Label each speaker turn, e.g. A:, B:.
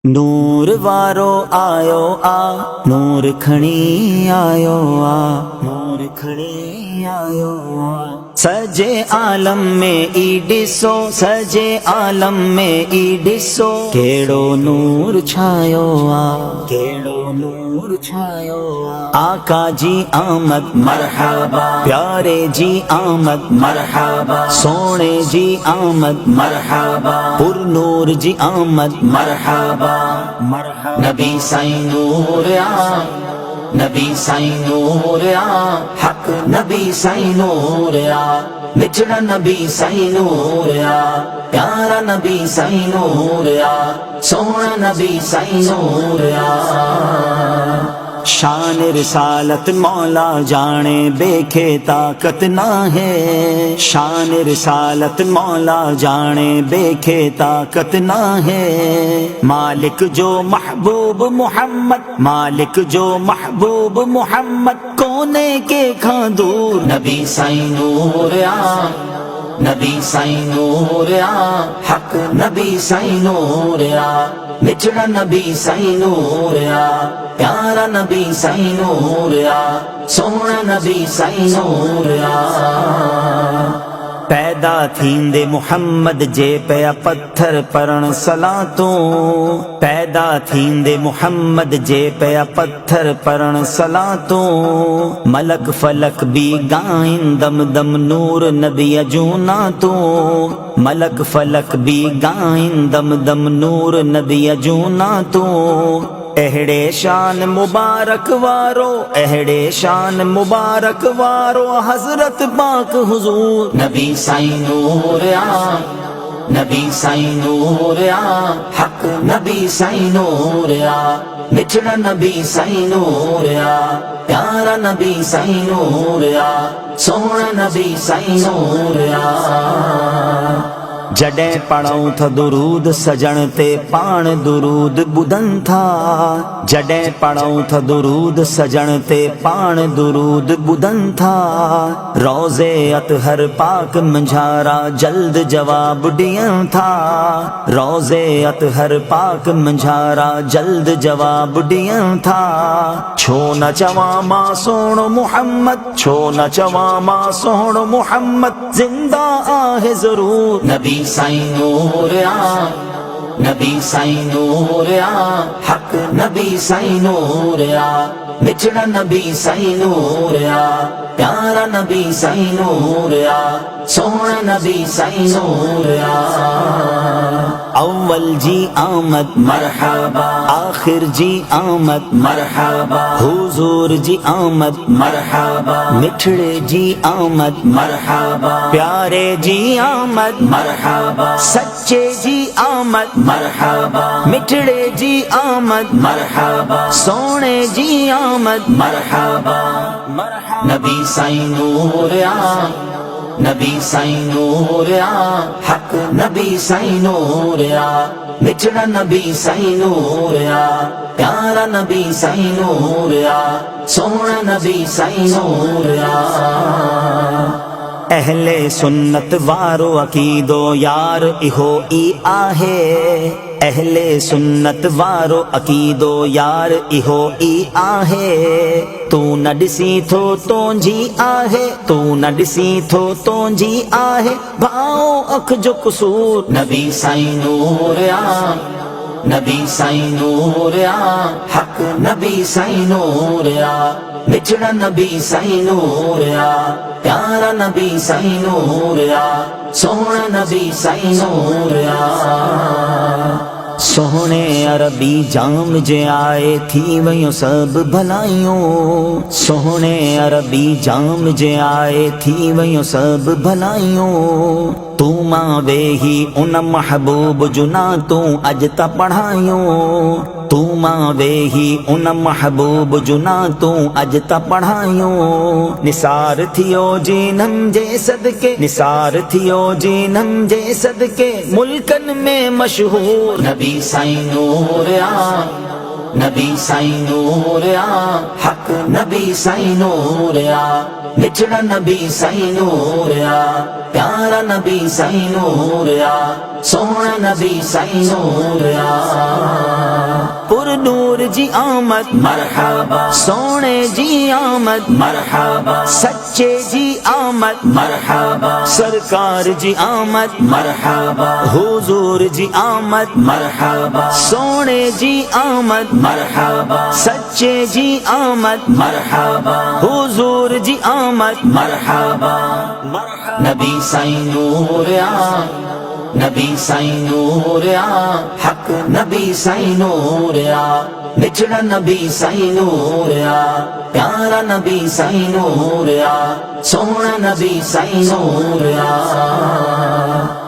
A: نور وارو آیو آ نور کھڑی آیو آ نور کھڑی آیو آ سجے عالم میں ای ڈسو سجے عالم میں ای ڈسو کیڑو نور چھایو آ کیڑو نور چھایو آ آقا جی آمد مرحبا پیارے جی آمد مرحبا سونے جی آمد مرحبا پر نور جی آمد مرحبا مرحبا نبی سائیں نور آ نبی سائیں نور آ حق نبی سائیں نور آ مچڑا نبی سائیں نور آ پیارا نبی سائیں نور آ سونا نبی سائیں نور آ شان رسالت مولا جانے دیکھے طاقت نہ ہے شان رسالت مولا جانے دیکھے طاقت نہ ہے مالک جو محبوب محمد مالک جو محبوب محمد کونے کے کھاں دور نبی سائیں نور آ نبی سائیں نور آ حق نبی سائیں نور آ مچڑا نبی سائیں نور آ پیارا نبی سائیں نور آ سونا نبی سائیں نور آ پیدا تھیندے محمد جے پیا پتھر پرن صلاتوں پیدا تھیندے محمد جے پیا پتھر پرن صلاتوں ملک فلک بھی گائیں دم دم نور نبی اجونا تو ملک فلک بھی گائیں دم دم نور نبی اجونا تو اہڑے شان مبارک وارو اہڑے شان مبارک وارو حضرت پاک حضور نبی سائیں نور آ نبی سائیں نور آ حق نبی سائیں نور آ مچڑا نبی سائیں نور آ پیارا نبی سائیں نور آ سونا نبی سائیں نور آ جڈیں پڑھوں تھا درود سجن تے پان درود بدن تھا جڈیں پڑھوں تھا درود سجن تے پان درود بدن تھا روزے اطہر پاک منجھارا جلد جواب دیاں تھا روزے اطہر پاک منجھارا جلد جواب دیاں تھا چھو نہ چواں ماں سوڑ محمد چھو نہ چواں ماں سوڑ محمد زندہ آہ ضرور نبی سائیں نور آ نبی سائیں نور آ حق نبی سائیں نور آ مچڑا نبی سائیں نور آ پیارا نبی سائیں نور آ سونا نبی سائیں نور آ اول جی آمد مرحبا آخر جی آمد مرحبا حضور جی آمد مرحبا مٹھڑے جی آمد مرحبا پیارے جی آمد مرحبا سچے جی آمد مرحبا مٹھڑے جی آمد مرحبا سونے جی آمد مرحبا نبی سائیں نور آ نبی سائیں نور آ حق نبی سائیں نور آ مچڑا نبی سائیں نور آ پیارا نبی سائیں نور آ سونا نبی سائیں نور آ اہل سنت وارو عقیدو یار اہو ای آہے اہل سنت وارو عقیدو یار اہو ای آہے تو نہ ڈسی تھو تونجی آہے تو نہ ڈسی تھو تونجی آہے بھاؤ اکھ جو قصور نبی سائیں نور آ نبی سائیں نور آ حق نبی سائیں نور آ مچڑا نبی سائیں نور آ پیارا نبی سائیں نور آ سونا نبی سائیں نور آ سونے عربی جام جے آئے تھی ویوں سب بھلائیوں سونے عربی جام جے آئے تھی ویوں سب بھلائیوں تو ماں وے ہی ان محبوب جنا تو اج تا پڑھائیوں تو ماں وے ہی ان محبوب جنا تو اج تا پڑھائیوں نثار تھیو جینم جے صدقے نثار تھیو جینم جے صدقے ملکن میں مشہور نبی سائیں نور آ نبی سائیں نور آ حق نبی سائیں نور آ مچڑا نبی سائیں نور آ پیارا نبی سائیں نور آ سونا نبی سائیں نور آ جی آمد مرحبا سونے جی آمد مرحبا سچے جی آمد مرحبا سرکار جی آمد مرحبا حضور جی آمد مرحبا سونے جی آمد مرحبا سچے جی آمد مرحبا حضور جی آمد مرحبا نبی سائیں نور آ نبی سائیں نور آ حق نبی سائیں نور آ بچڑا نبی سائیں نور آ پیارا نبی سائیں نور آ سونا نبی سائیں نور آ